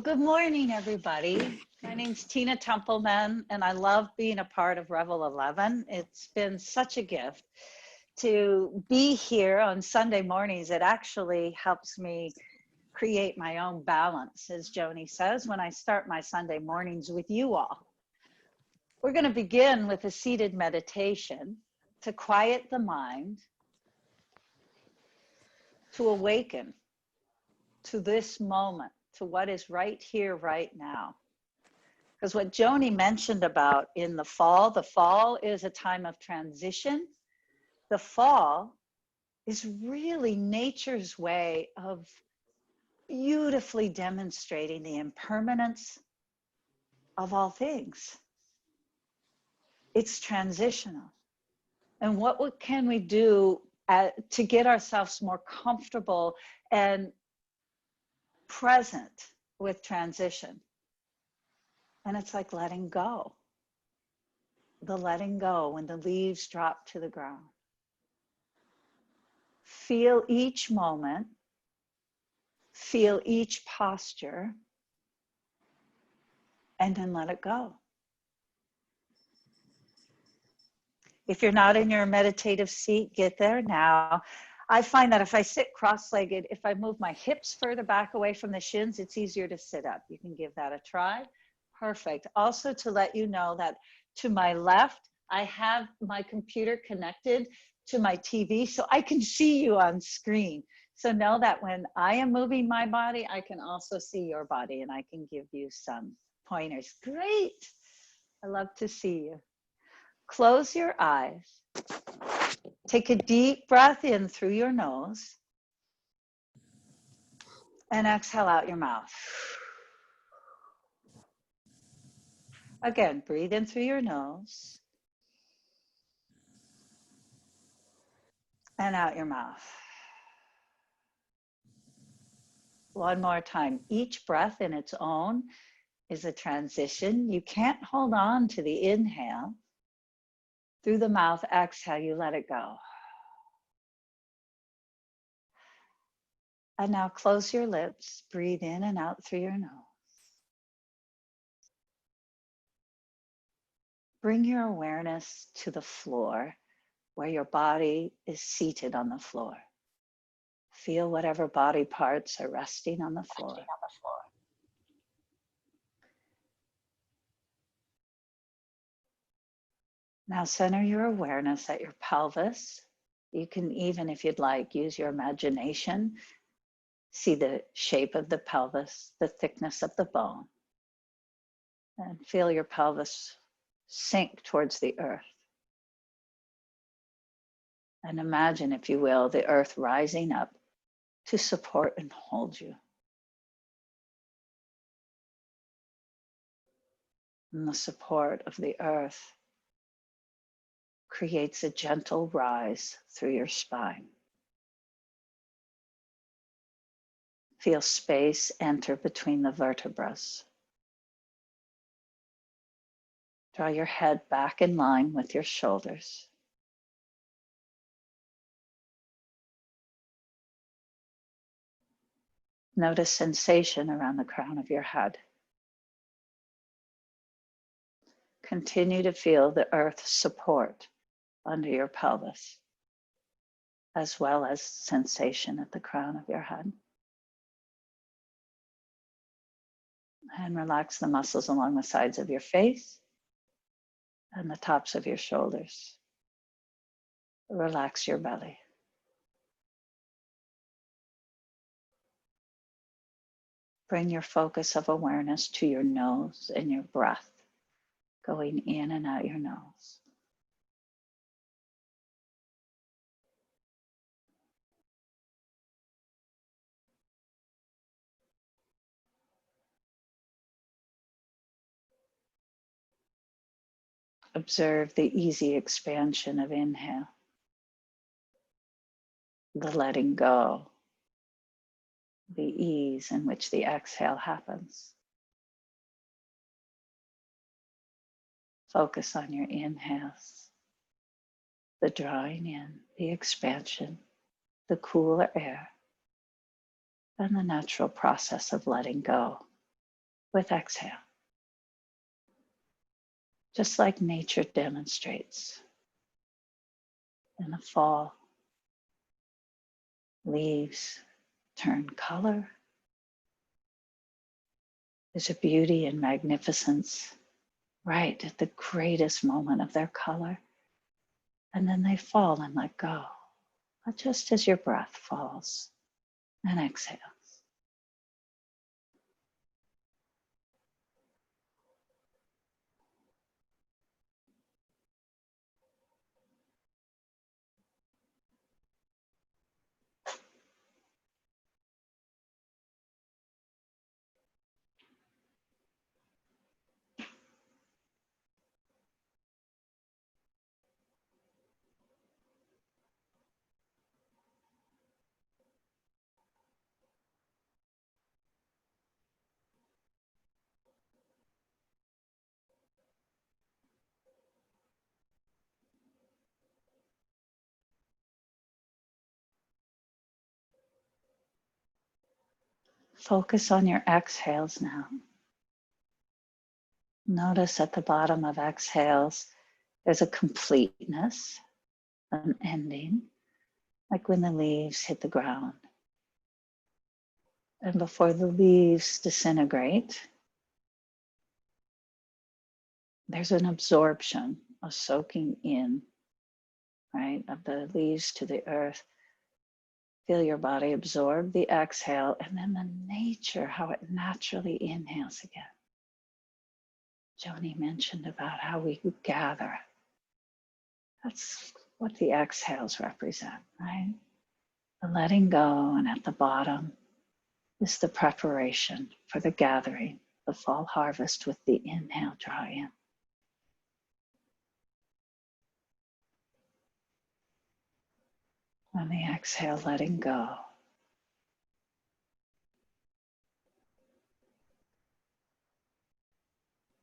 Good morning, everybody. My name's Tina Templeman, and I love being a part of Revel 11. It's been such a gift to be here on Sunday mornings. It actually helps me create my own balance, as Joni says, when I start my Sunday mornings with you all. We're going to begin with a seated meditation to quiet the mind, to awaken to this moment, to what is right here, right now. Because what Joni mentioned about in the fall is a time of transition. The fall is really nature's way of beautifully demonstrating the impermanence of all things. It's transitional. And what can we do to get ourselves more comfortable and present with transition? And it's like letting go. The letting go when the leaves drop to the ground. Feel each moment, feel each posture, and then let it go. If you're not in your meditative seat, get there now. I find that if I sit cross-legged, if I move my hips further back away from the shins, it's easier to sit up. You can give that a try. Perfect. Also, to let you know that to my left, I have my computer connected to my TV so I can see you on screen. So know that when I am moving my body, I can also see your body and I can give you some pointers. Great. I love to see you. Close your eyes. Take a deep breath in through your nose and exhale out your mouth. Again, breathe in through your nose and out your mouth. One more time. Each breath in its own is a transition. You can't hold on to the inhale. Through the mouth, exhale, you let it go. And now close your lips, breathe in and out through your nose. Bring your awareness to the floor where your body is seated on the floor. Feel whatever body parts are resting on the floor. Now center your awareness at your pelvis. You can even, if you'd like, use your imagination. See the shape of the pelvis, the thickness of the bone. And feel your pelvis sink towards the earth. And imagine, if you will, the earth rising up to support and hold you. And the support of the earth creates a gentle rise through your spine. Feel space enter between the vertebrae. Draw your head back in line with your shoulders. Notice sensation around the crown of your head. Continue to feel the earth's support under your pelvis, as well as sensation at the crown of your head. And relax the muscles along the sides of your face and the tops of your shoulders. Relax your belly. Bring your focus of awareness to your nose and your breath, going in and out your nose. Observe the easy expansion of inhale, the letting go, the ease in which the exhale happens. Focus on your inhales, the drawing in, the expansion, the cooler air, and the natural process of letting go with exhale. Just like nature demonstrates. In the fall, leaves turn color. There's a beauty and magnificence right at the greatest moment of their color. And then they fall and let go, just as your breath falls and exhales. Focus on your exhales now. Notice at the bottom of exhales, there's a completeness, an ending, like when the leaves hit the ground. And before the leaves disintegrate, there's an absorption, a soaking in, right, of the leaves to the earth. Feel your body absorb the exhale, and then the nature, how it naturally inhales again. Joni mentioned about how we gather. That's what the exhales represent, right? The letting go, and at the bottom is the preparation for the gathering, the fall harvest with the inhale, draw in. On the exhale, letting go.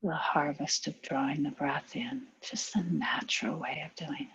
The harvest of drawing the breath in, just the natural way of doing it.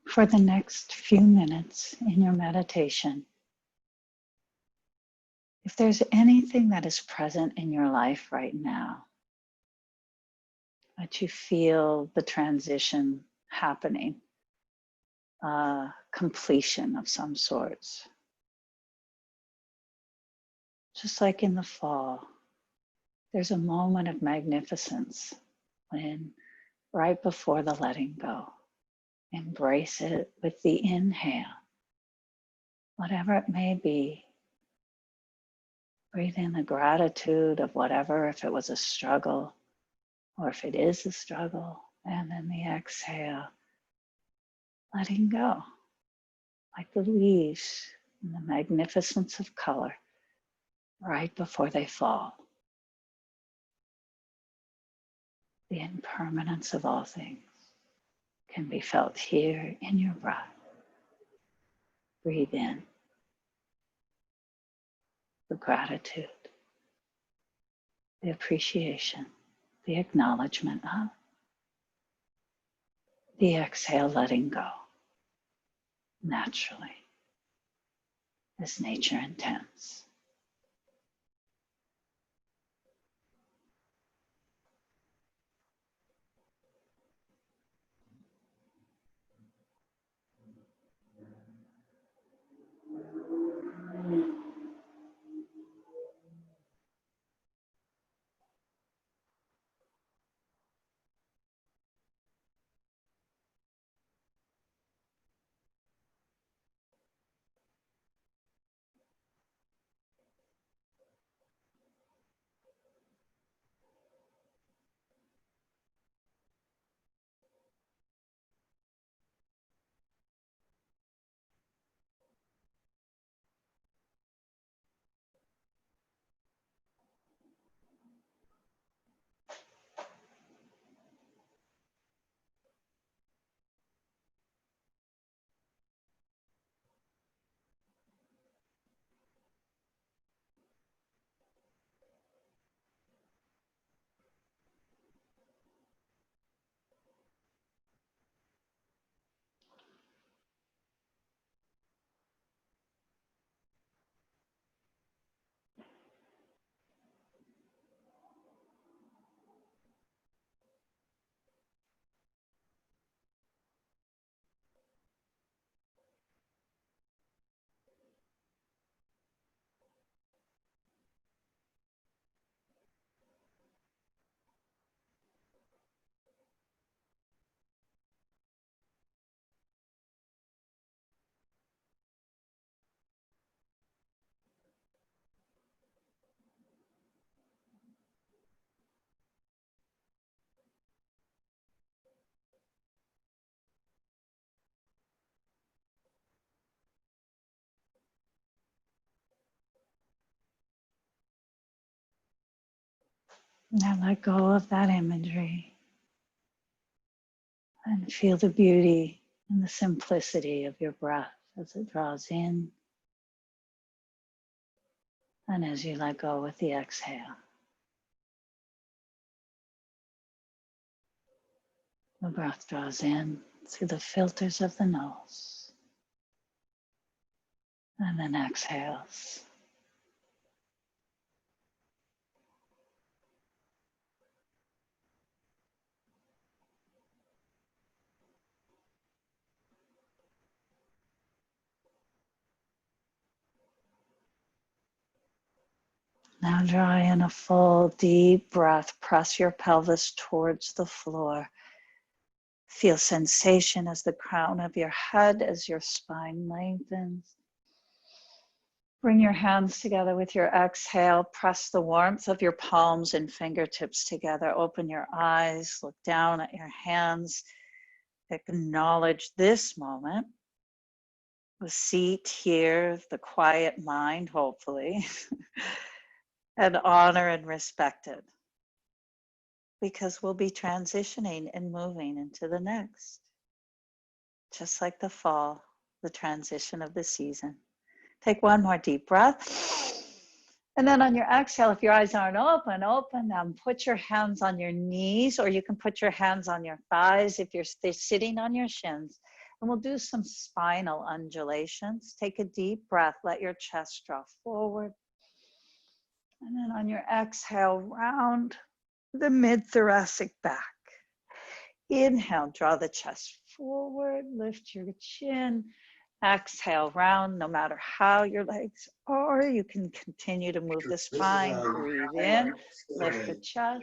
For the next few minutes in your meditation, if there's anything that is present in your life right now, that you feel the transition happening, completion of some sorts, just like in the fall, there's a moment of magnificence when right before the letting go, embrace it with the inhale, whatever it may be. Breathe in the gratitude of whatever, if it was a struggle or if it is a struggle, and then the exhale, letting go, like the leaves and the magnificence of color right before they fall. The impermanence of all things can be felt here in your breath. Breathe in the gratitude, the appreciation, the acknowledgement of. The exhale, letting go naturally as nature intends. Now let go of that imagery and feel the beauty and the simplicity of your breath as it draws in and as you let go with the exhale. The breath draws in through the filters of the nose and then exhales. Now draw in a full deep breath. Press your pelvis towards the floor. Feel sensation as the crown of your head, as your spine lengthens. Bring your hands together with your exhale. Press the warmth of your palms and fingertips together. Open your eyes. Look down at your hands. Acknowledge this moment. The seat here, the quiet mind, hopefully, and honor and respect it. Because we'll be transitioning and moving into the next. Just like the fall, the transition of the season. Take one more deep breath. And then on your exhale, if your eyes aren't open them. Put your hands on your knees, or you can put your hands on your thighs if you're sitting on your shins. And we'll do some spinal undulations. Take a deep breath. Let your chest draw forward. And then on your exhale, round the mid-thoracic back. Inhale, draw the chest forward, lift your chin. Exhale, round, no matter how your legs are. You can continue to move the spine. Breathe in, lift the chest.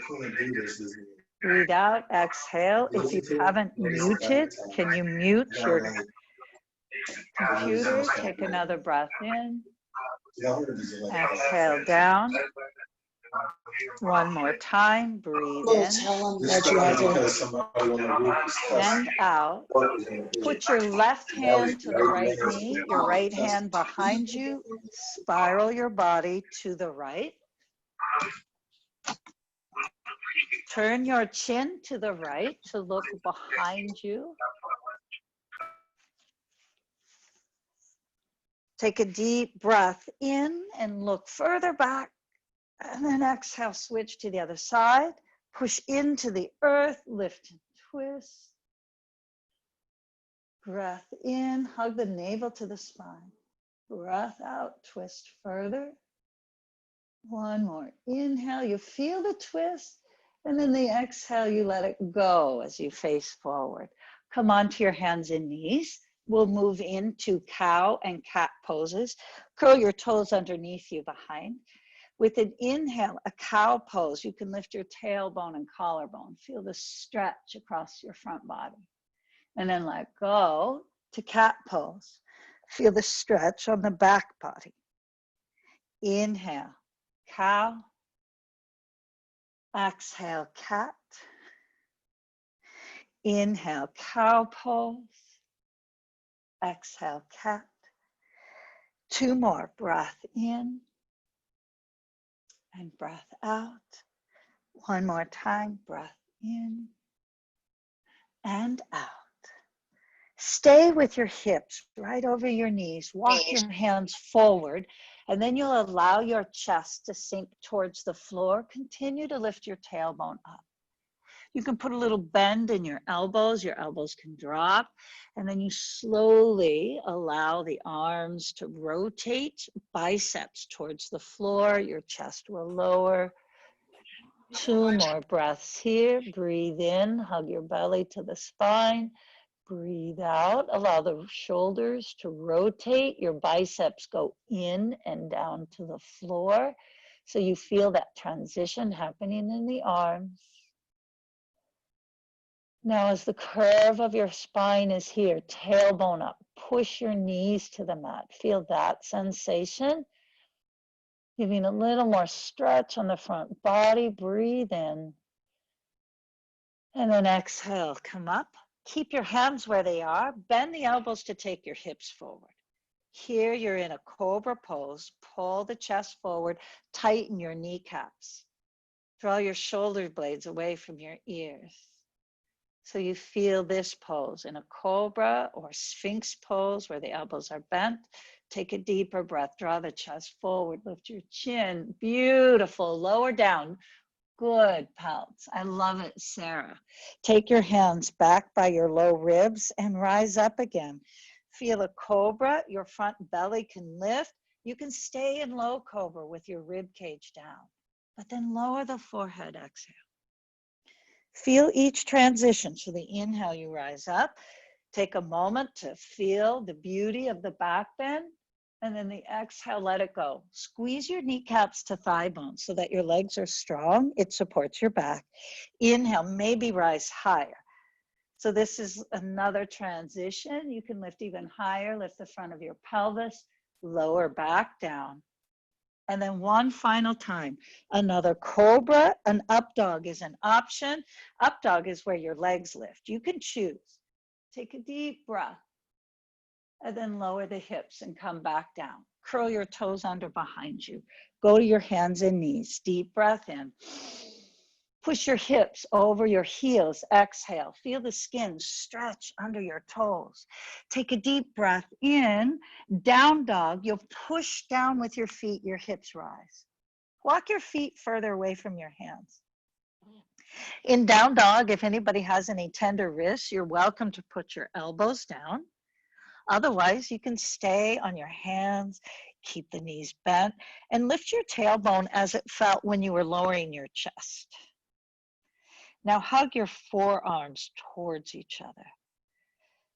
Breathe out, exhale. If you haven't muted, can you mute your computer? Take another breath in. Exhale down. One more time. Breathe in. And out. Put your left hand to the right knee, your right hand behind you. Spiral your body to the right. Turn your chin to the right to look behind you. Take a deep breath in and look further back. And then exhale, switch to the other side. Push into the earth, lift and twist. Breath in, hug the navel to the spine. Breath out, twist further. One more inhale, you feel the twist. And then the exhale, you let it go as you face forward. Come onto your hands and knees. We'll move into cow and cat poses. Curl your toes underneath you behind. With an inhale, a cow pose, you can lift your tailbone and collarbone. Feel the stretch across your front body. And then let go to cat pose. Feel the stretch on the back body. Inhale, cow. Exhale, cat. Inhale, cow pose. Exhale, cat. Two more, breath in and breath out. One more time, breath in and out. Stay with your hips right over your knees. Walk your hands forward, and then you'll allow your chest to sink towards the floor. Continue to lift your tailbone up. You can put a little bend in your elbows can drop, and then you slowly allow the arms to rotate, biceps towards the floor, your chest will lower. Two more breaths here. Breathe in, hug your belly to the spine. Breathe out, allow the shoulders to rotate, your biceps go in and down to the floor. So you feel that transition happening in the arms. Now as the curve of your spine is here, tailbone up, push your knees to the mat. Feel that sensation. Giving a little more stretch on the front body, breathe in. And then exhale, come up. Keep your hands where they are. Bend the elbows to take your hips forward. Here you're in a cobra pose. Pull the chest forward. Tighten your kneecaps. Draw your shoulder blades away from your ears. So you feel this pose in a cobra or sphinx pose where the elbows are bent. Take a deeper breath. Draw the chest forward. Lift your chin. Beautiful. Lower down. Good, Pelts. I love it, Sarah. Take your hands back by your low ribs and rise up again. Feel a cobra. Your front belly can lift. You can stay in low cobra with your rib cage down, but then lower the forehead, exhale. Feel each transition. So the inhale, you rise up. Take a moment to feel the beauty of the back bend. And then the exhale, let it go. Squeeze your kneecaps to thigh bones so that your legs are strong. It supports your back. Inhale, maybe rise higher. So this is another transition. You can lift even higher. Lift the front of your pelvis, lower back down. And then one final time, another cobra. An up dog is an option. Up dog is where your legs lift. You can choose. Take a deep breath. And then lower the hips and come back down. Curl your toes under behind you. Go to your hands and knees. Deep breath in. Push your hips over your heels. Exhale. Feel the skin stretch under your toes. Take a deep breath in. Down dog. You'll push down with your feet. Your hips rise. Walk your feet further away from your hands. In down dog, if anybody has any tender wrists, you're welcome to put your elbows down. Otherwise, you can stay on your hands, keep the knees bent, and lift your tailbone as it felt when you were lowering your chest. Now hug your forearms towards each other.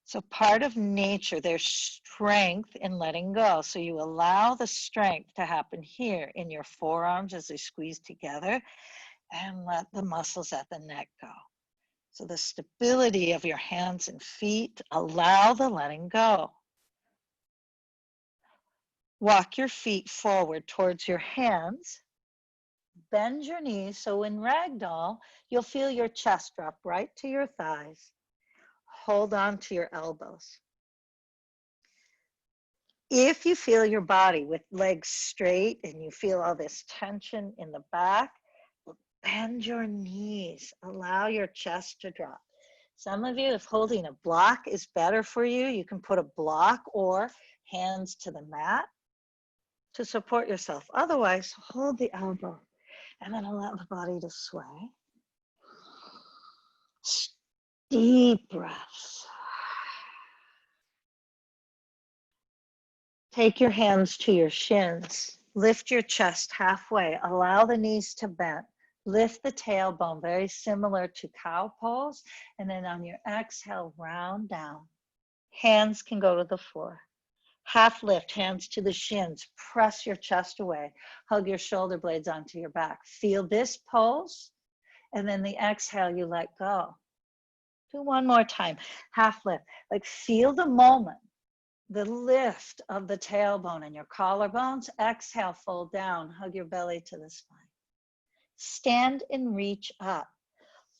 So part of nature, there's strength in letting go. So you allow the strength to happen here in your forearms as they squeeze together, and let the muscles at the neck go. So the stability of your hands and feet, allow the letting go. Walk your feet forward towards your hands. Bend your knees. So in ragdoll, you'll feel your chest drop right to your thighs. Hold on to your elbows. If you feel your body with legs straight and you feel all this tension in the back, Bend your knees. Allow your chest to drop. Some of you, if holding a block is better for you, you can put a block or hands to the mat to support yourself. Otherwise, hold the elbow and then allow the body to sway. Deep breaths. Take your hands to your shins. Lift your chest halfway. Allow the knees to bend. Lift the tailbone, very similar to cow pose. And then on your exhale, round down. Hands can go to the floor. Half lift, hands to the shins. Press your chest away. Hug your shoulder blades onto your back. Feel this pose. And then the exhale, you let go. Do one more time. Half lift. Like feel the moment. The lift of the tailbone and your collarbones. Exhale, fold down. Hug your belly to the spine. Stand and reach up.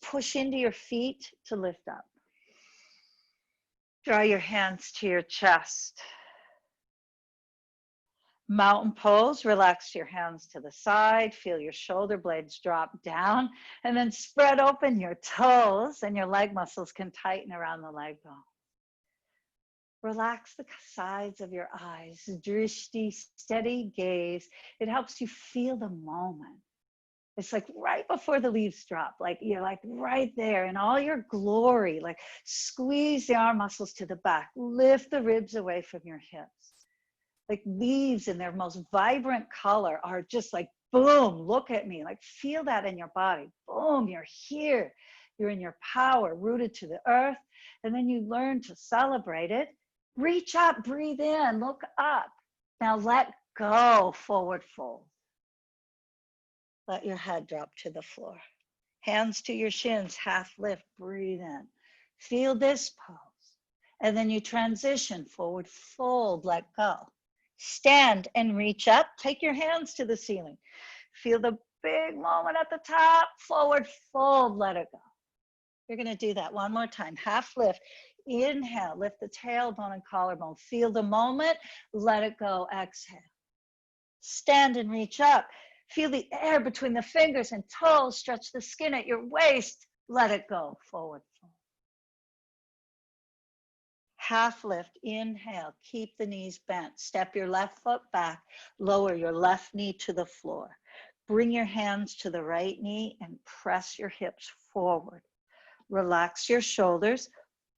Push into your feet to lift up. Draw your hands to your chest. Mountain pose, relax your hands to the side, feel your shoulder blades drop down, and then spread open your toes and your leg muscles can tighten around the leg bone. Relax the sides of your eyes, drishti, steady gaze. It helps you feel the moment. It's like right before the leaves drop, like you're like right there in all your glory, like squeeze the arm muscles to the back, lift the ribs away from your hips. Like leaves in their most vibrant color are just like, boom, look at me, like feel that in your body. Boom, you're here. You're in your power, rooted to the earth. And then you learn to celebrate it. Reach up, breathe in, look up. Now let go, forward fold. Let your head drop to the floor. Hands to your shins, half lift, breathe in. Feel this pose. And then you transition, forward fold, let go. Stand and reach up, take your hands to the ceiling. Feel the big moment at the top, forward fold, let it go. You're gonna do that one more time, half lift. Inhale, lift the tailbone and collarbone. Feel the moment, let it go, exhale. Stand and reach up. Feel the air between the fingers and toes, stretch the skin at your waist, let it go, forward fold. Half lift, inhale, keep the knees bent. Step your left foot back, lower your left knee to the floor. Bring your hands to the right knee and press your hips forward. Relax your shoulders.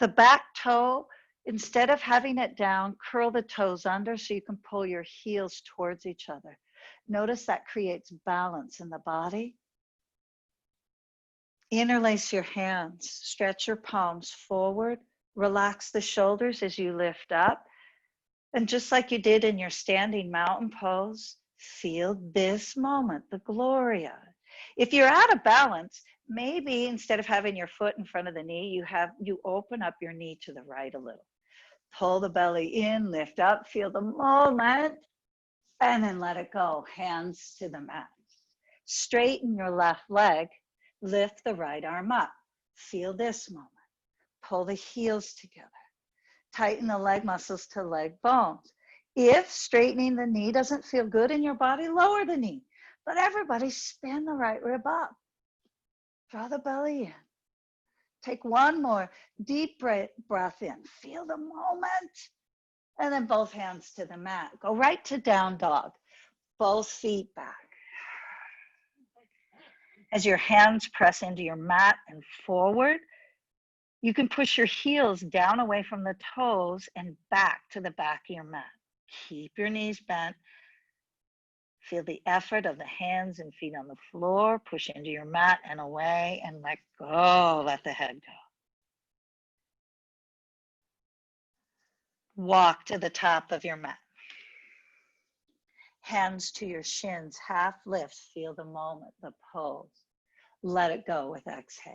The back toe, instead of having it down, curl the toes under so you can pull your heels towards each other. Notice that creates balance in the body. Interlace your hands, stretch your palms forward. Relax the shoulders as you lift up. And just like you did in your standing mountain pose, feel this moment, the glory of it. If you're out of balance, maybe instead of having your foot in front of the knee, you open up your knee to the right a little. Pull the belly in, lift up, feel the moment, and then let it go. Hands to the mat. Straighten your left leg, lift the right arm up. Feel this moment. Pull the heels together. Tighten the leg muscles to leg bones. If straightening the knee doesn't feel good in your body, lower the knee. But everybody spin the right rib up. Draw the belly in. Take one more deep breath in. Feel the moment. And then both hands to the mat. Go right to down dog. Both feet back. As your hands press into your mat and forward, you can push your heels down away from the toes and back to the back of your mat. Keep your knees bent. Feel the effort of the hands and feet on the floor. Push into your mat and away and let go. Let the head go. Walk to the top of your mat. Hands to your shins, half lift. Feel the moment, the pose. Let it go with exhale.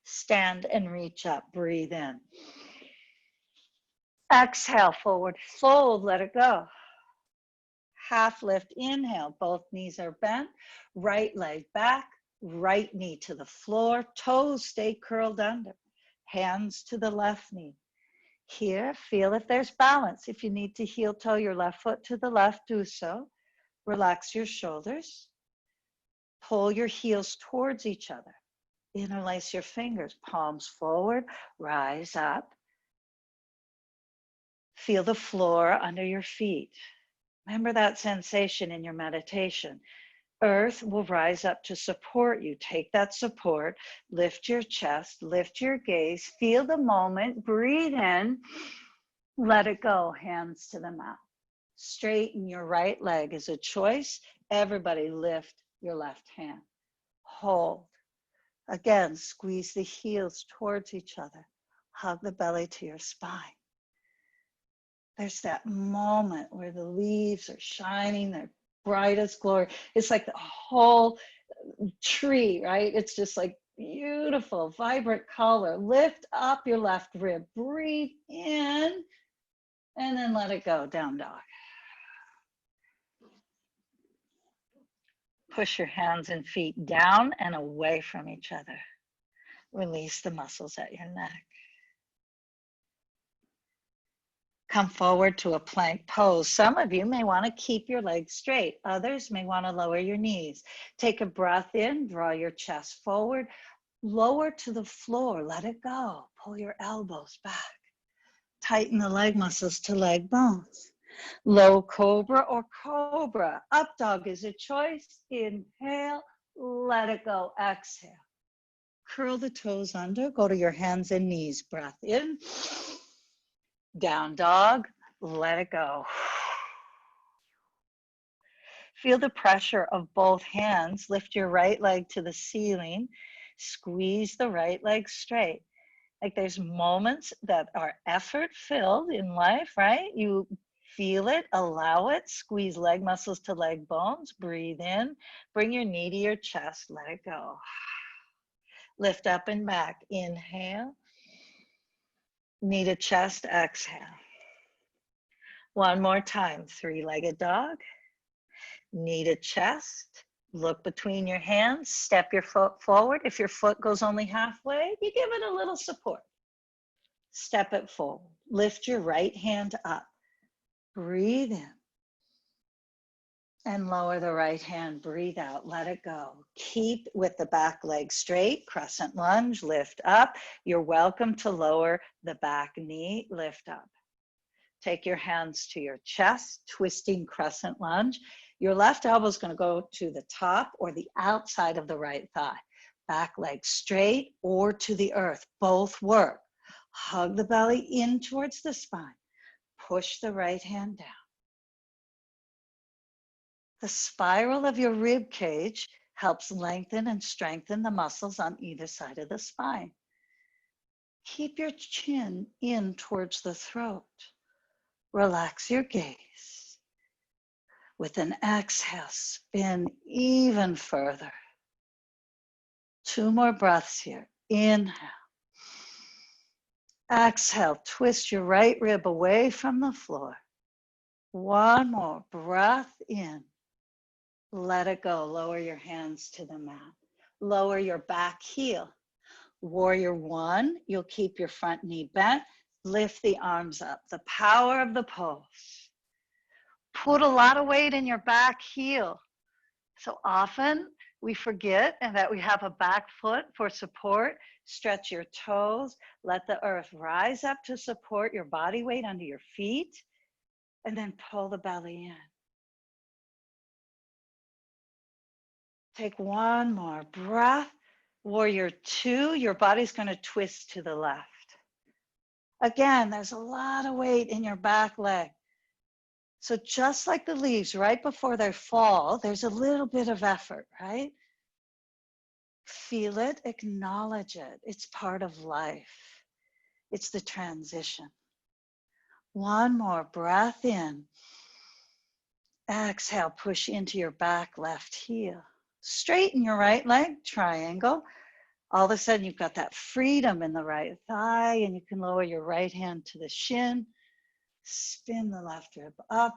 Stand and reach up, breathe in. Exhale, forward fold, let it go. Half lift, inhale, both knees are bent, right leg back, right knee to the floor, toes stay curled under, hands to the left knee. Here, feel if there's balance. If you need to heel toe your left foot to the left, do so. Relax your shoulders. Pull your heels towards each other. Interlace your fingers, palms forward, rise up. Feel the floor under your feet. Remember that sensation in your meditation. Earth will rise up to support you. Take that support, lift your chest, lift your gaze, feel the moment, breathe in, let it go, hands to the mat. Straighten your right leg is a choice. Everybody lift your left hand. Hold. Again, squeeze the heels towards each other. Hug the belly to your spine. There's that moment where the leaves are shining, they're bright as glory. It's like the whole tree, right? It's just like beautiful, vibrant color. Lift up your left rib, breathe in, and then let it go, down dog. Push your hands and feet down and away from each other. Release the muscles at your neck. Come forward to a plank pose. Some of you may want to keep your legs straight. Others may want to lower your knees. Take a breath in, draw your chest forward, lower to the floor, let it go. Pull your elbows back. Tighten the leg muscles to leg bones. Low cobra or cobra. Up dog is a choice. Inhale, let it go. Exhale. Curl the toes under, go to your hands and knees. Breath in. Down dog, let it go. Feel the pressure of both hands. Lift your right leg to the ceiling. Squeeze the right leg straight. Like there's moments that are effort filled in life, right? You feel it, allow it, squeeze leg muscles to leg bones, breathe in, bring your knee to your chest, let it go. Lift up and back, inhale, knee to chest, exhale. One more time, three-legged dog, knee to chest, look between your hands, step your foot forward. If your foot goes only halfway, you give it a little support. Step it forward, lift your right hand up, breathe in, and lower the right hand, breathe out, let it go. Keep with the back leg straight, crescent lunge, lift up. You're welcome to lower the back knee, lift up. Take your hands to your chest, twisting crescent lunge. Your left elbow is going to go to the top or the outside of the right thigh. Back leg straight or to the earth, both work. Hug the belly in towards the spine. Push the right hand down. The spiral of your rib cage helps lengthen and strengthen the muscles on either side of the spine. Keep your chin in towards the throat. Relax your gaze. With an exhale, spin even further. 2 more breaths here. Inhale. Exhale, twist your right rib away from the floor. 1 more breath in. Let it go. Lower your hands to the mat. Lower your back heel. Warrior 1, you'll keep your front knee bent. Lift the arms up. The power of the pose. Put a lot of weight in your back heel. So often we forget that we have a back foot for support. Stretch your toes. Let the earth rise up to support your body weight under your feet. And then pull the belly in. Take 1 more breath. Warrior 2, your body's going to twist to the left. Again, there's a lot of weight in your back leg. So just like the leaves, right before they fall, there's a little bit of effort, right? Feel it, acknowledge it. It's part of life. It's the transition. 1 more breath in. Exhale, push into your back left heel. Straighten your right leg, triangle. All of a sudden, you've got that freedom in the right thigh, and you can lower your right hand to the shin. Spin the left rib up.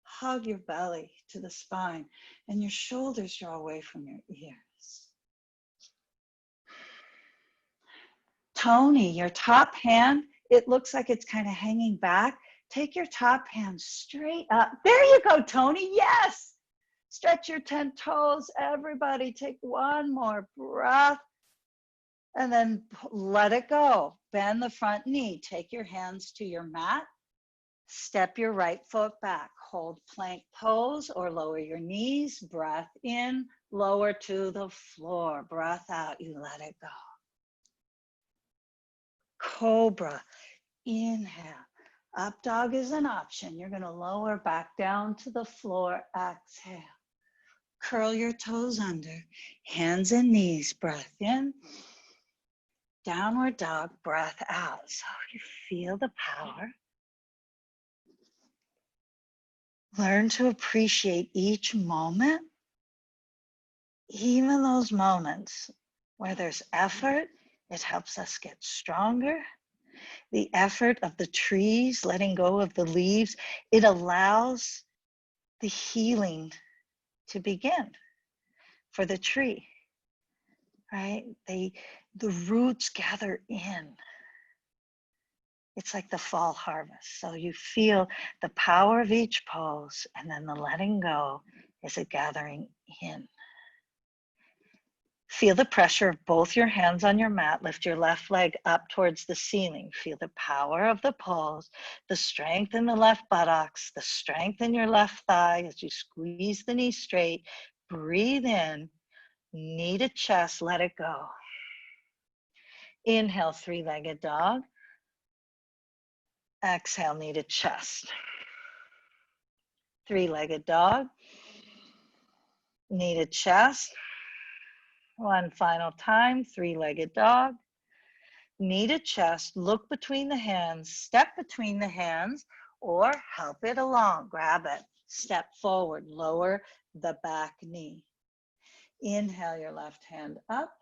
Hug your belly to the spine, and your shoulders draw away from your ears. Tony, your top hand, it looks like it's kind of hanging back. Take your top hand straight up. There you go, Tony. Yes. Stretch your 10 toes. Everybody take one more breath and then let it go. Bend the front knee. Take your hands to your mat. Step your right foot back. Hold plank pose or lower your knees. Breath in, lower to the floor. Breath out, you let it go. Cobra, inhale. Up dog is an option. You're going to lower back down to the floor. Exhale. Curl your toes under. Hands and knees. Breath in. Downward dog. Breath out. So you feel the power. Learn to appreciate each moment. Even those moments where there's effort, it helps us get stronger. The effort of the trees, letting go of the leaves, it allows the healing to begin for the tree, right? The roots gather in. It's like the fall harvest. So you feel the power of each pose, and then the letting go is a gathering in. Feel the pressure of both your hands on your mat. Lift your left leg up towards the ceiling. Feel the power of the pose, the strength in the left buttocks, the strength in your left thigh as you squeeze the knee straight. Breathe in, knee to chest, let it go. Inhale, three-legged dog. Exhale, knee to chest. Three-legged dog, knee to chest. One final time, three-legged dog. Knee to chest, look between the hands, step between the hands, or help it along, grab it, step forward, lower the back knee. Inhale your left hand up.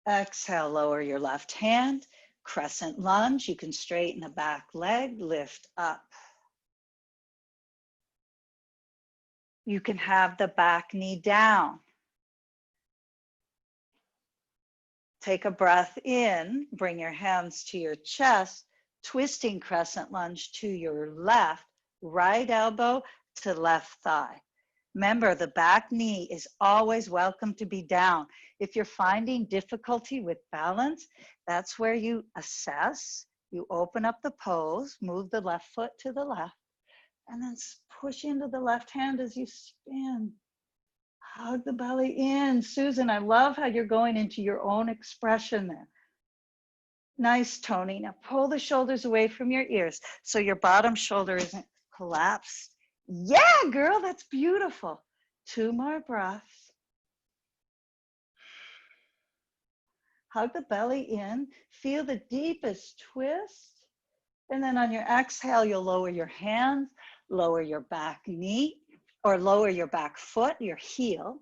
Exhale, lower your left hand, crescent lunge. You can straighten the back leg, lift up. You can have the back knee down. Take a breath in, bring your hands to your chest, twisting crescent lunge to your left, right elbow to left thigh. Remember, the back knee is always welcome to be down. If you're finding difficulty with balance, that's where you assess, you open up the pose, move the left foot to the left, and then push into the left hand as you spin. Hug the belly in. Susan, I love how you're going into your own expression there. Nice, Tony. Now pull the shoulders away from your ears so your bottom shoulder isn't collapsed. Yeah, girl, that's beautiful. Two more breaths. Hug the belly in. Feel the deepest twist. And then on your exhale, you'll lower your hands, lower your back knee, or lower your back foot, your heel.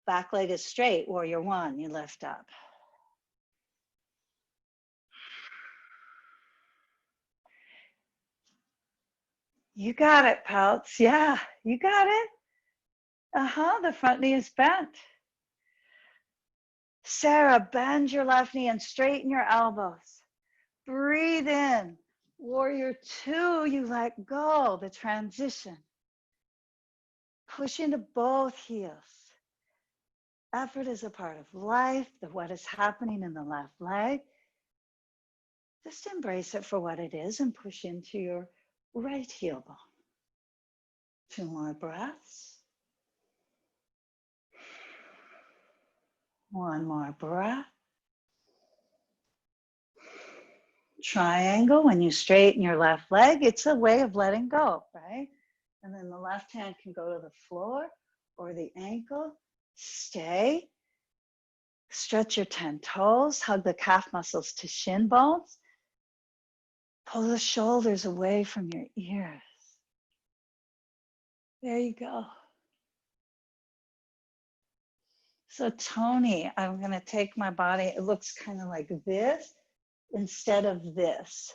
Back leg is straight, warrior one, you lift up. You got it, Pouts. Yeah, you got it. The front knee is bent. Sarah, bend your left knee and straighten your elbows. Breathe in. Warrior two, you let go, the transition. Push into both heels. Effort is a part of life, what is happening in the left leg. Just embrace it for what it is and push into your right heel bone. Two more breaths. One more breath. Triangle, when you straighten your left leg, it's a way of letting go, right? And then the left hand can go to the floor or the ankle. Stay. Stretch your 10 toes. Hug the calf muscles to shin bones. Pull the shoulders away from your ears. There you go. So Tony, I'm going to take my body. It looks kind of like this instead of this.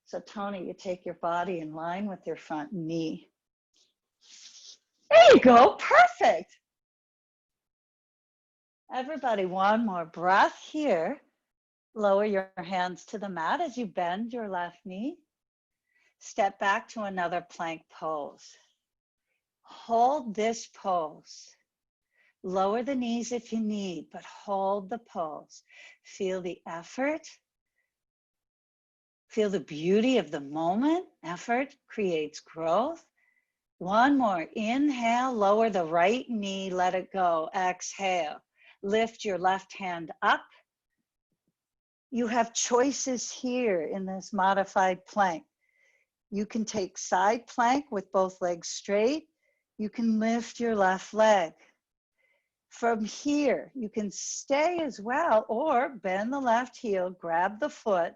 So Tony, you take your body in line with your front knee. There you go. Perfect. Everybody, one more breath here. Lower your hands to the mat as you bend your left knee. Step back to another plank pose. Hold this pose. Lower the knees if you need, but hold the pose. Feel the effort. Feel the beauty of the moment. Effort creates growth. One more. Inhale, lower the right knee, let it go. Exhale. Lift your left hand up. You have choices here in this modified plank. You can take side plank with both legs straight. You can lift your left leg. From here, you can stay as well, or bend the left heel, grab the foot,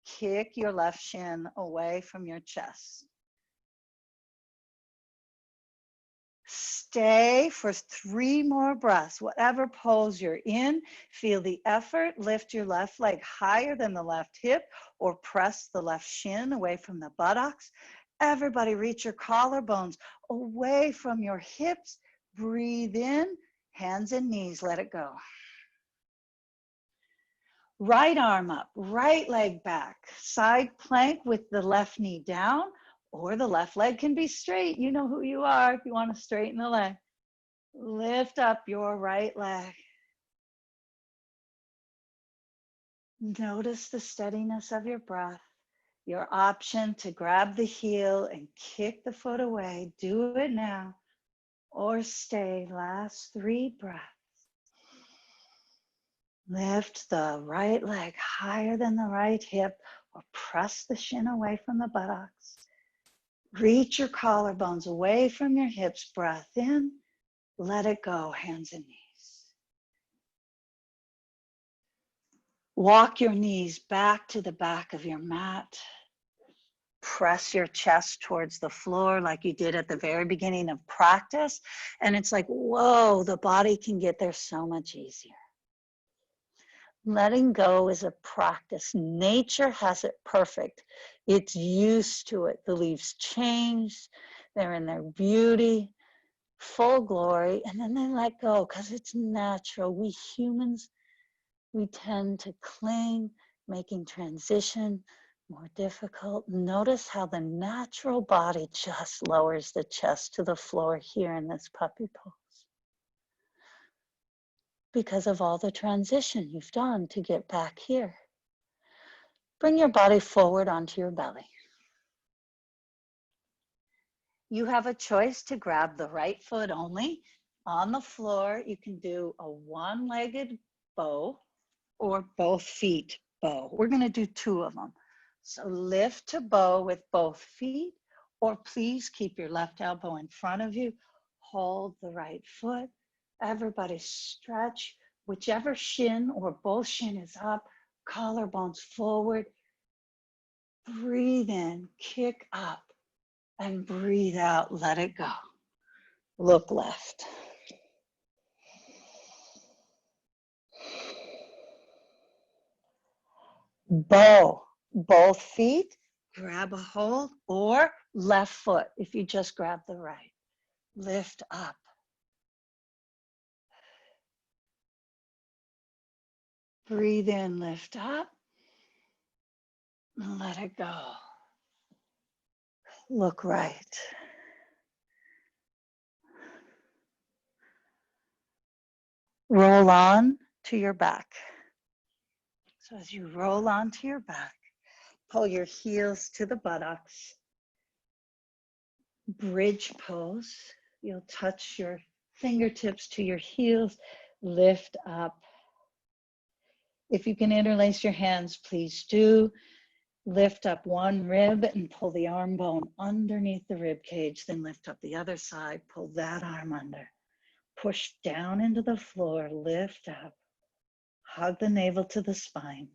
kick your left shin away from your chest. Stay for 3 more breaths, whatever pose you're in. Feel the effort. Lift your left leg higher than the left hip, or press the left shin away from the buttocks. Everybody reach your collarbones away from your hips. Breathe in, hands and knees, let it go. Right arm up, right leg back, side plank with the left knee down, or the left leg can be straight. You know who you are if you want to straighten the leg. Lift up your right leg. Notice the steadiness of your breath. Your option to grab the heel and kick the foot away. Do it now, or stay. Last 3 breaths. Lift the right leg higher than the right hip, or press the shin away from the buttocks. Reach your collarbones away from your hips. Breath in, let it go, hands and knees. Walk your knees back to the back of your mat. Press your chest towards the floor like you did at the very beginning of practice. And it's like, whoa, the body can get there so much easier. Letting go is a practice. Nature has it perfect. It's used to it. The leaves change. They're in their beauty, full glory, and then they let go because it's natural. We humans, we tend to cling, making transition more difficult. Notice how the natural body just lowers the chest to the floor here in this puppy pose, because of all the transition you've done to get back here. Bring your body forward onto your belly. You have a choice to grab the right foot only. On the floor, you can do a one-legged bow or both feet bow. We're going to do 2 of them. So lift to bow with both feet, or please keep your left elbow in front of you. Hold the right foot. Everybody stretch. Whichever shin or both shin is up, collarbones forward. Breathe in, kick up, and breathe out, let it go. Look left. Bow, both feet, grab a hold, or left foot if you just grab the right. Lift up. Breathe in, lift up, and let it go. Look right. Roll on to your back. So as you roll onto your back, pull your heels to the buttocks. Bridge pose. You'll touch your fingertips to your heels. Lift up. If you can interlace your hands, please do. Lift up one rib and pull the arm bone underneath the rib cage. Then lift up the other side. Pull that arm under. Push down into the floor. Lift up. Hug the navel to the spine.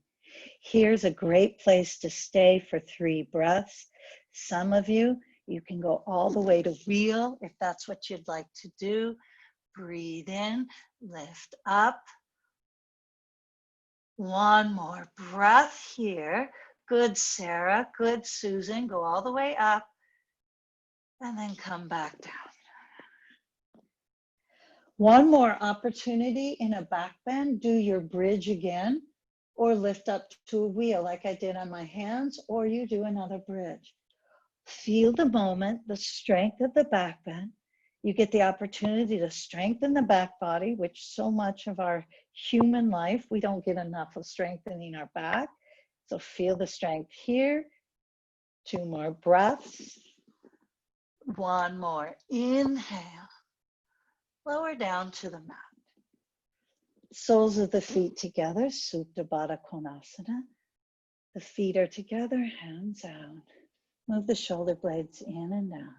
Here's a great place to stay for 3 breaths. Some of you, you can go all the way to wheel if that's what you'd like to do. Breathe in, lift up. One more breath here. Good, Sarah. Good, Susan. Go all the way up and then come back down. One more opportunity in a back bend. Do your bridge again, or lift up to a wheel like I did on my hands, or you do another bridge. Feel the moment, the strength of the back bend. You get the opportunity to strengthen the back body, which so much of our human life, we don't get enough of strengthening our back. So feel the strength here. 2 more breaths. 1 more. Inhale. Lower down to the mat. Soles of the feet together, Supta Baddha Konasana. The feet are together, hands out. Move the shoulder blades in and down.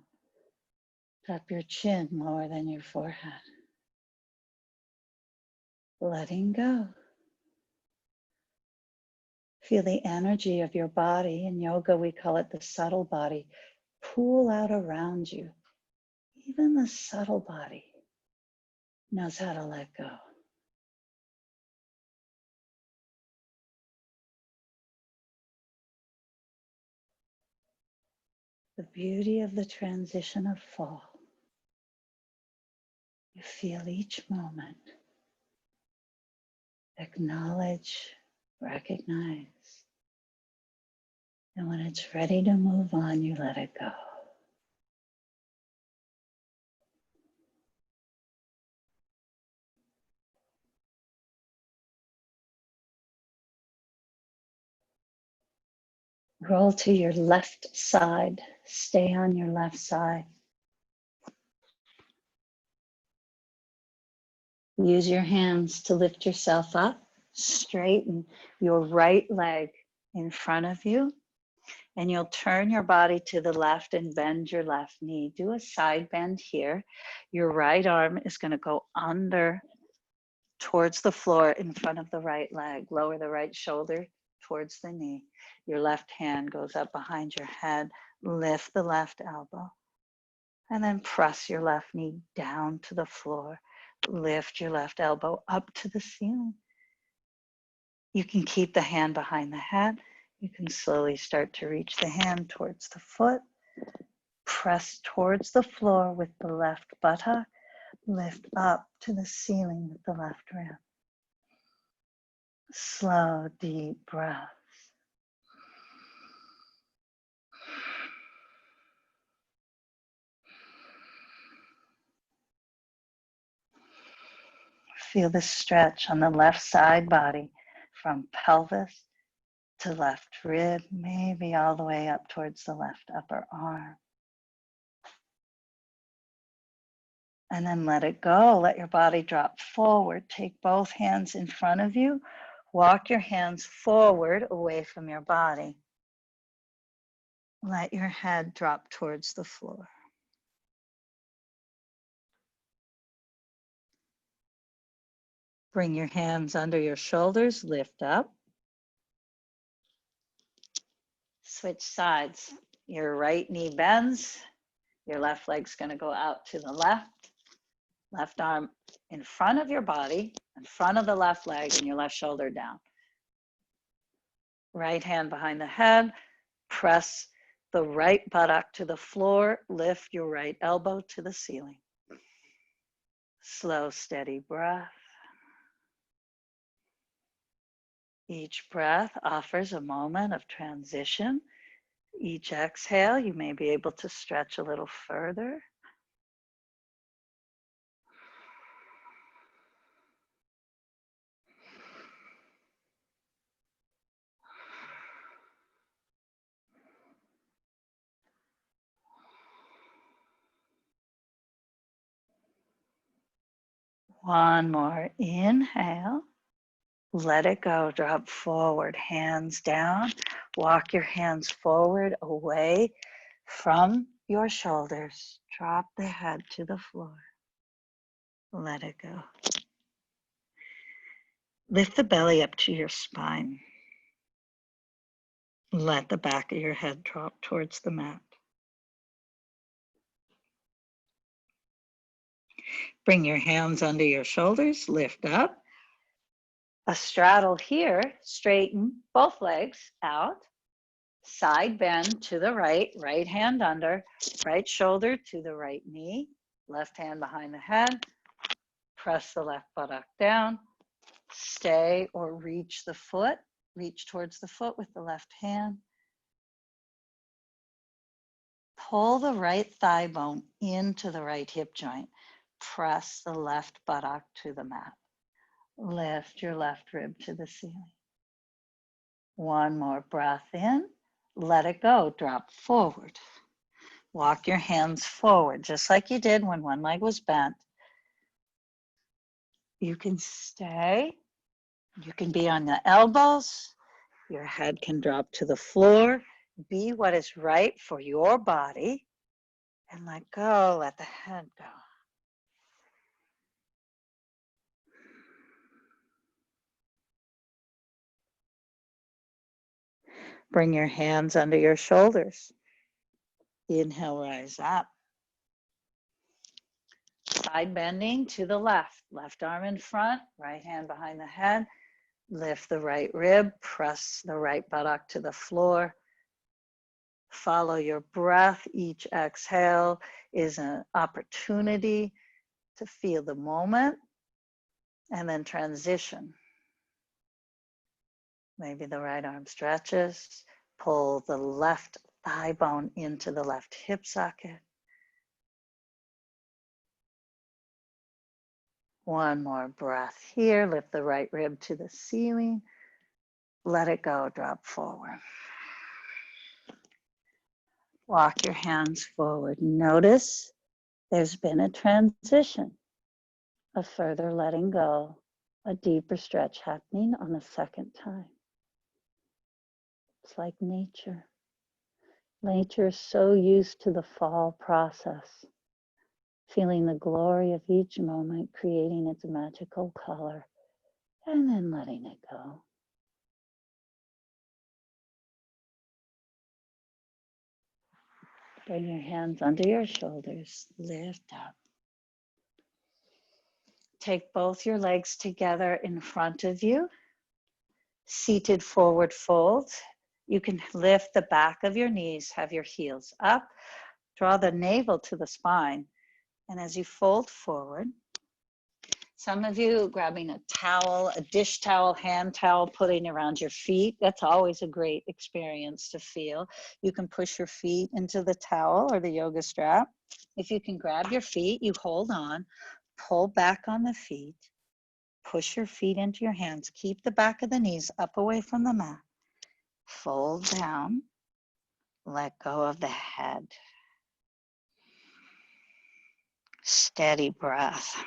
Drop your chin lower than your forehead. Letting go. Feel the energy of your body. In yoga, we call it the subtle body. Pool out around you. Even the subtle body knows how to let go. The beauty of the transition of fall. You feel each moment. Acknowledge, recognize. And when it's ready to move on, you let it go. Roll to your left side. Stay on your left side. Use your hands to lift yourself up. Straighten your right leg in front of you. And you'll turn your body to the left and bend your left knee. Do a side bend here. Your right arm is going to go under towards the floor in front of the right leg. Lower the right shoulder towards the knee. Your left hand goes up behind your head. Lift the left elbow. And then press your left knee down to the floor. Lift your left elbow up to the ceiling. You can keep the hand behind the head. You can slowly start to reach the hand towards the foot. Press towards the floor with the left buttock. Lift up to the ceiling with the left rib. Slow, deep breath. Feel the stretch on the left side body from pelvis to left rib, maybe all the way up towards the left upper arm. And then let it go. Let your body drop forward. Take both hands in front of you. Walk your hands forward away from your body. Let your head drop towards the floor. Bring your hands under your shoulders, lift up. Switch sides. Your right knee bends. Your left leg's going to go out to the left. Left arm in front of your body, in front of the left leg, and your left shoulder down. Right hand behind the head. Press the right buttock to the floor. Lift your right elbow to the ceiling. Slow, steady breath. Each breath offers a moment of transition. Each exhale, you may be able to stretch a little further. One more inhale. Let it go. Drop forward, hands down. Walk your hands forward, away from your shoulders. Drop the head to the floor. Let it go. Lift the belly up to your spine. Let the back of your head drop towards the mat. Bring your hands under your shoulders, lift up. A straddle here, straighten both legs out. Side bend to the right, right hand under, right shoulder to the right knee, left hand behind the head. Press the left buttock down. Stay or reach the foot. Reach towards the foot with the left hand. pull the right thigh bone into the right hip joint. Press the left buttock to the mat. Lift your left rib to the ceiling. One more breath in. Let it go. Drop forward. Walk your hands forward, just like you did when one leg was bent. You can stay. You can be on the elbows. Your head can drop to the floor. Be what is right for your body. And let go. Let the head go. Bring your hands under your shoulders. Inhale, rise up. Side bending to the left. Left arm in front, right hand behind the head. Lift the right rib, press the right buttock to the floor. Follow your breath. Each exhale is an opportunity to feel the moment and then transition. Maybe the right arm stretches. Pull the left thigh bone into the left hip socket. One more breath here. Lift the right rib to the ceiling. Let it go. Drop forward. Walk your hands forward. Notice there's been a transition, a further letting go, a deeper stretch happening on the second time. It's like nature. Nature is so used to the fall process, feeling the glory of each moment, creating its magical color, and then letting it go. Bring your hands under your shoulders, lift up. Take both your legs together in front of you, seated forward fold. You can lift the back of your knees, have your heels up, draw the navel to the spine, and as you fold forward, some of you grabbing a towel, a dish towel, hand towel, putting around your feet. That's always a great experience to feel. You can push your feet into the towel or the yoga strap. If you can grab your feet, you hold on, pull back on the feet, push your feet into your hands. Keep the back of the knees up away from the mat. Fold down, let go of the head. Steady breath.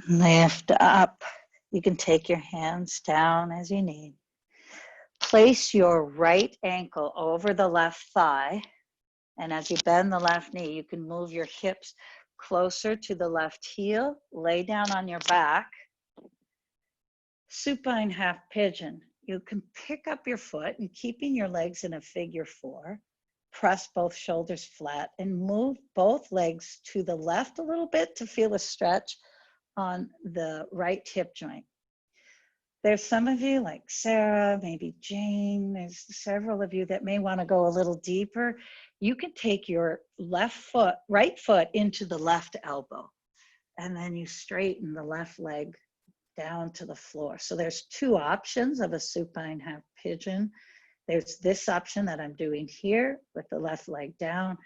Lift up. You can take your hands down as you need. Place your right ankle over the left thigh. And as you bend the left knee, you can move your hips closer to the left heel. Lay down on your back. Supine half pigeon. You can pick up your foot and keeping your legs in a figure four. Press both shoulders flat and move both legs to the left a little bit to feel a stretch on the right hip joint. There's some of you like Sarah, maybe Jane, there's several of you that may want to go a little deeper. You can take your right foot into the left elbow, and then you straighten the left leg down to the floor. So there's two options of a supine half pigeon. There's this option that I'm doing here with the left leg down,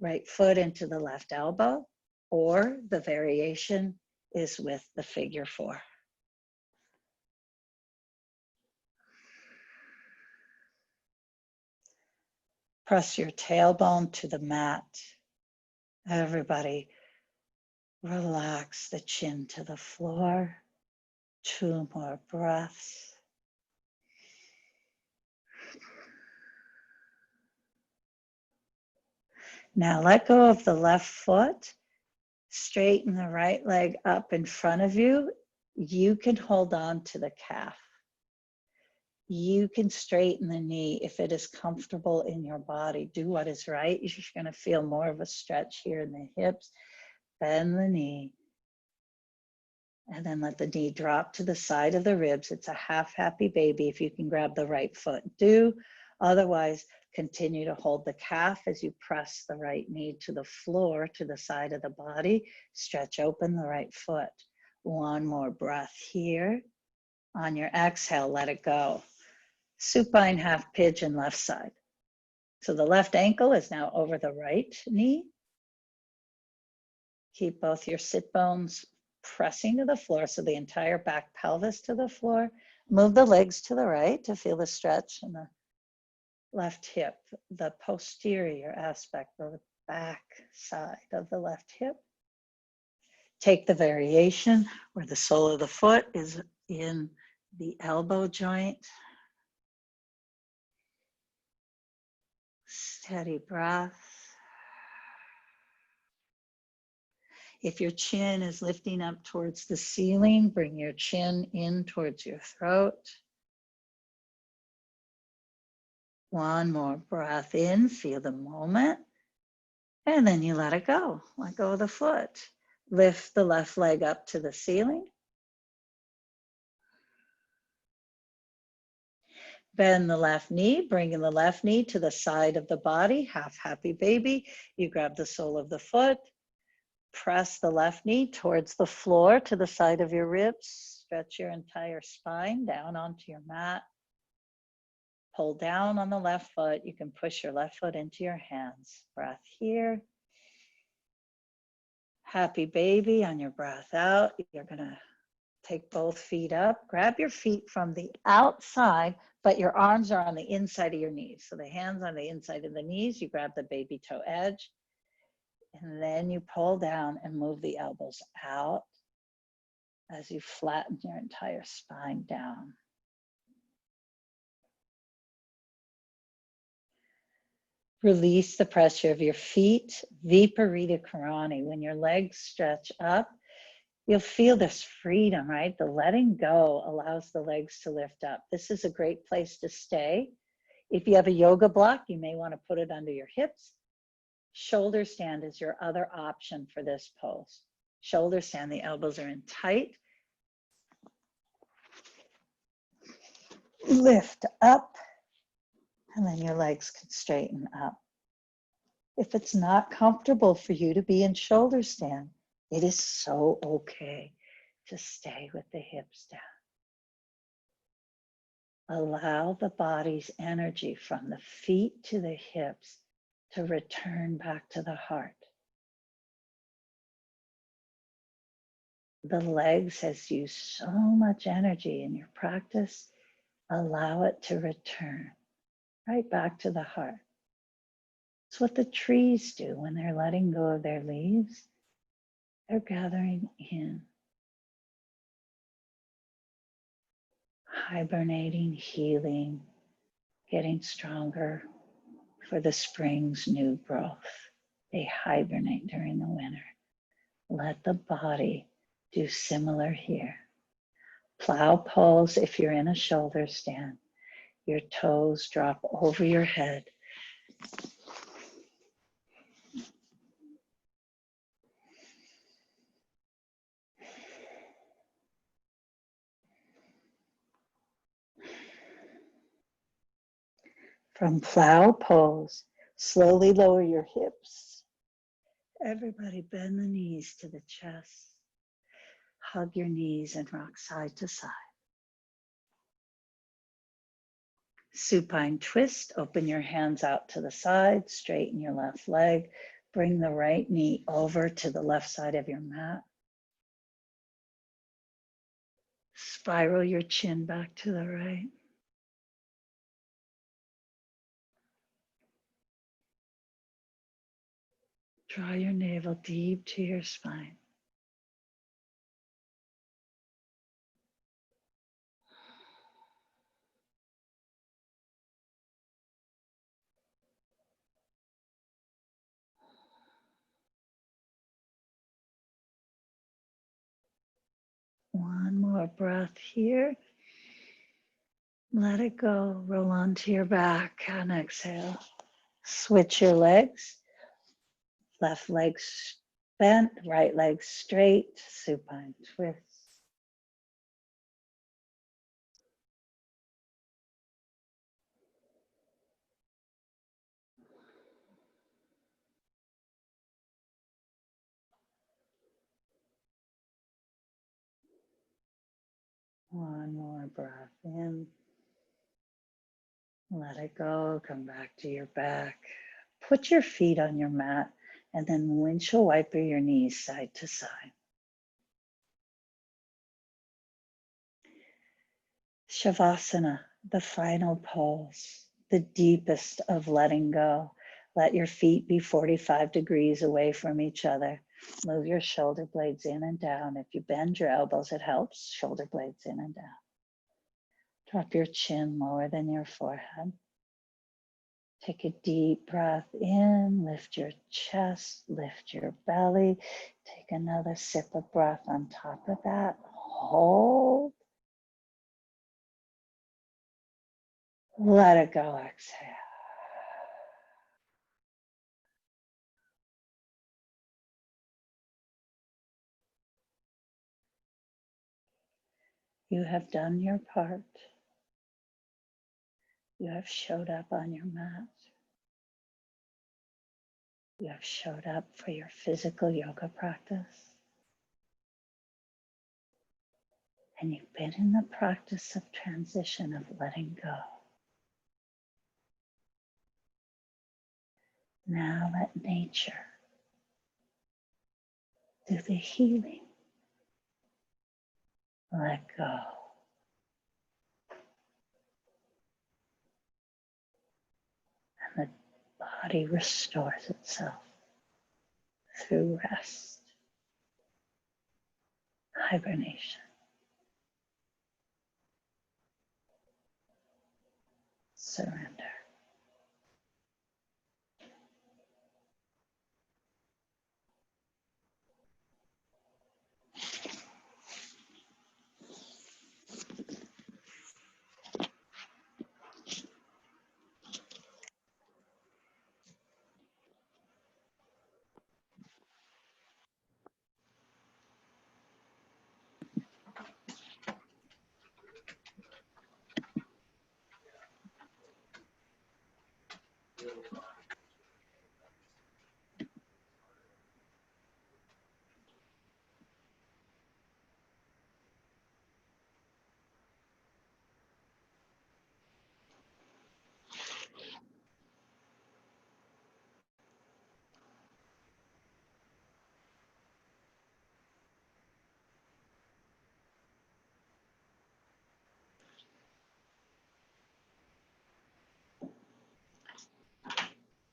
right foot into the left elbow, or the variation is with the figure four. Press your tailbone to the mat. Everybody, relax the chin to the floor. 2 more breaths. Now let go of the left foot. Straighten the right leg up in front of you. You can hold on to the calf. You can straighten the knee if it is comfortable in your body. Do what is right. You're going to feel more of a stretch here in the hips. Bend the knee. And then let the knee drop to the side of the ribs. It's a half happy baby. If you can grab the right foot, do. Otherwise, continue to hold the calf as you press the right knee to the floor, to the side of the body. Stretch open the right foot. One more breath here. On your exhale, let it go. Supine half pigeon left side. So the left ankle is now over the right knee. Keep both your sit bones pressing to the floor, so the entire back pelvis to the floor. Move the legs to the right to feel the stretch in the left hip, the posterior aspect of the back side of the left hip. Take the variation where the sole of the foot is in the elbow joint. Steady breath. If your chin is lifting up towards the ceiling, bring your chin in towards your throat. One more breath in, feel the moment, and then you let it go. Let go of the foot. Lift the left leg up to the ceiling. Bend the left knee, bringing the left knee to the side of the body, half happy baby. You grab the sole of the foot, press the left knee towards the floor to the side of your ribs. Stretch your entire spine down onto your mat. Pull down on the left foot. You can push your left foot into your hands. Breath here. Happy baby on your breath out. You're gonna take both feet up. Grab your feet from the outside, but your arms are on the inside of your knees. So the hands on the inside of the knees, you grab the baby toe edge, and then you pull down and move the elbows out as you flatten your entire spine down. Release the pressure of your feet, Viparita Karani. When your legs stretch up, you'll feel this freedom, right? The letting go allows the legs to lift up. This is a great place to stay. If you have a yoga block, you may want to put it under your hips. Shoulder stand is your other option for this pose. Shoulder stand, the elbows are in tight. Lift up, and then your legs can straighten up. If it's not comfortable for you to be in shoulder stand, it is so okay to stay with the hips down. Allow the body's energy from the feet to the hips to return back to the heart. The legs has used so much energy in your practice. Allow it to return right back to the heart. It's what the trees do when they're letting go of their leaves. They're gathering in, hibernating, healing, getting stronger for the spring's new growth. They hibernate during the winter. Let the body do similar here. Plow pose if you're in a shoulder stand. Your toes drop over your head. From plow pose, slowly lower your hips. Everybody bend the knees to the chest. Hug your knees and rock side to side. Supine twist, open your hands out to the side, straighten your left leg, bring the right knee over to the left side of your mat. Spiral your chin back to the right. Draw your navel deep to your spine. One more breath here. Let it go. Roll onto your back and exhale. Switch your legs. Left leg bent, right leg straight. Supine twist. One more breath in. Let it go. Come back to your back. Put your feet on your mat and then windshield wiper your knees side to side. Shavasana, the final pose, the deepest of letting go. Let your feet be 45 degrees away from each other. Move your shoulder blades in and down. If you bend your elbows, it helps. Shoulder blades in and down. Drop your chin lower than your forehead. Take a deep breath in, lift your chest, lift your belly. Take another sip of breath on top of that. Hold. Let it go, exhale. You have done your part. You have showed up on your mat. You have showed up for your physical yoga practice. And you've been in the practice of transition, of letting go. Now let nature do the healing. Let go. And the body restores itself through rest, hibernation, surrender.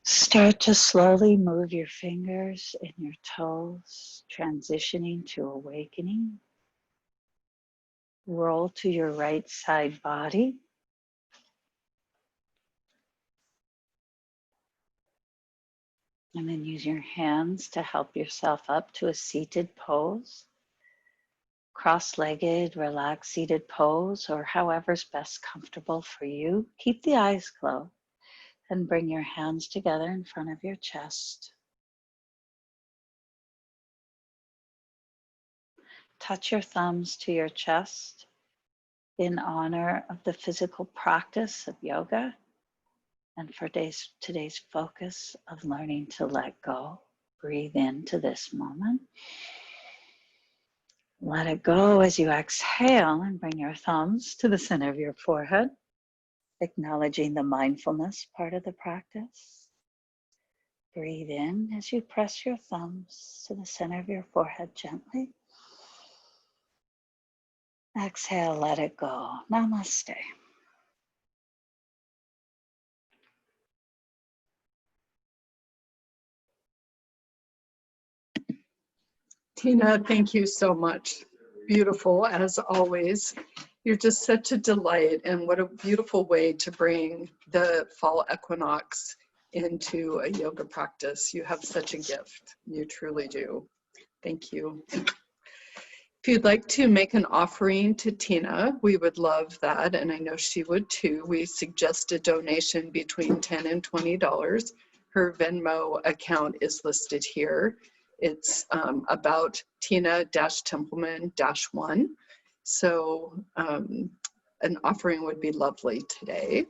Start to slowly move your fingers and your toes, transitioning to awakening. Roll to your right side body. And then use your hands to help yourself up to a seated pose. Cross-legged, relaxed seated pose, or however's best comfortable for you. Keep the eyes closed and bring your hands together in front of your chest. Touch your thumbs to your chest in honor of the physical practice of yoga and for today's focus of learning to let go. Breathe into this moment. Let it go as you exhale and bring your thumbs to the center of your forehead, acknowledging the mindfulness part of the practice. Breathe in as you press your thumbs to the center of your forehead gently. Exhale, let it go. Namaste. Tina, thank you so much. Beautiful as always. You're just such a delight, and what a beautiful way to bring the fall equinox into a yoga practice. You have such a gift. You truly do. Thank you. If you'd like to make an offering to Tina, we would love that, and I know she would too. We suggest a donation between $10 and $20. Her Venmo account is listed here. It's about Tina-Templeman-1. So an offering would be lovely today.